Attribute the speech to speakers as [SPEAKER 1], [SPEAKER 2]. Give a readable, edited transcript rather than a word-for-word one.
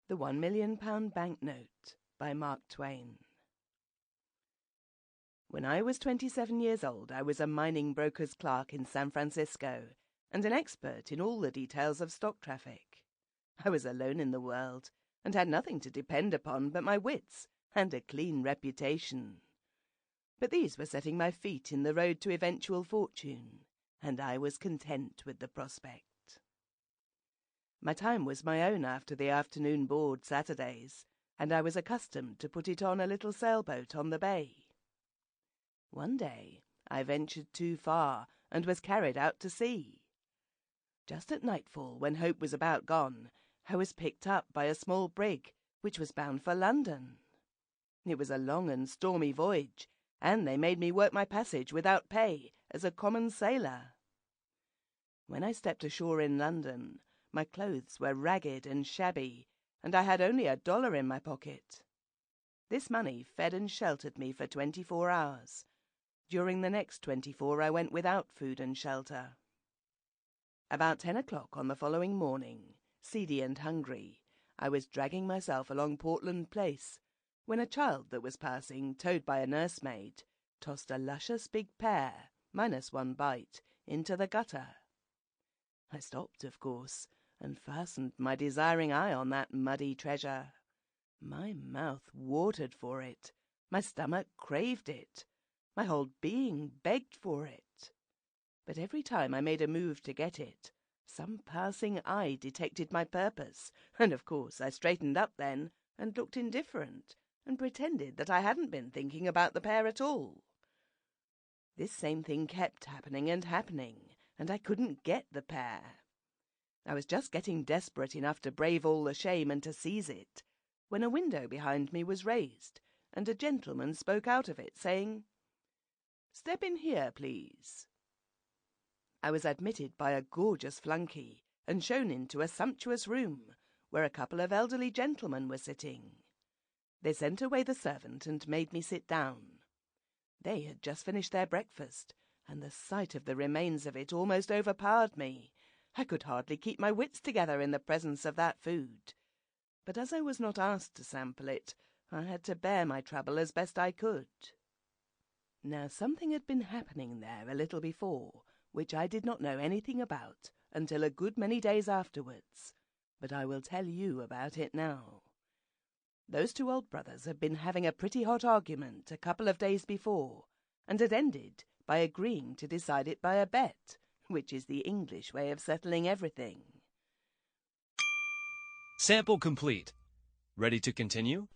[SPEAKER 1] The £1 million Banknote by Mark Twain. When I was 27 years old, I was a mining broker's clerk in San Francisco and an expert in all the details of stock traffic. I was alone in the world and had nothing to depend upon but my wits and a clean reputation. But these were setting my feet in the road to eventual fortune, and I was content with the prospect. My time was my own after the afternoon board Saturdays, and I was accustomed to put it on a little sailboat on the bay. One day I ventured too far and was carried out to sea. Just at nightfall, when hope was about gone, I was picked up by a small brig which was bound for London. It was a long and stormy voyage, and they made me work my passage without pay as a common sailor. When I stepped ashore in London, my clothes were ragged and shabby, and I had only $1 in my pocket. This money fed and sheltered me for 24 hours. During the next 24 I went without food and shelter. About 10 o'clock on the following morning, seedy and hungry, I was dragging myself along Portland Place, when a child that was passing, towed by a nursemaid, tossed a luscious big pear, minus one bite, into the gutter. I stopped, of course, and fastened my desiring eye on that muddy treasure. My mouth watered for it, my stomach craved it, my whole being begged for it. But every time I made a move to get it, some passing eye detected my purpose, and of course I straightened up then and looked indifferent and pretended that I hadn't been thinking about the pear at all. This same thing kept happening and happening, and I couldn't get the pear. I was just getting desperate enough to brave all the shame and to seize it, when a window behind me was raised, and a gentleman spoke out of it, saying, "Step in here, please." I was admitted by a gorgeous flunkey and shown into a sumptuous room, where a couple of elderly gentlemen were sitting. They sent away the servant and made me sit down. They had just finished their breakfast, and the sight of the remains of it almost overpowered me. I could hardly keep my wits together in the presence of that food. But as I was not asked to sample it, I had to bear my trouble as best I could. Now something had been happening there a little before, which I did not know anything about until a good many days afterwards, but I will tell you about it now. Those two old brothers had been having a pretty hot argument a couple of days before, and had ended by agreeing to decide it by a bet, which is the English way of settling everything.
[SPEAKER 2] Sample complete. Ready to continue?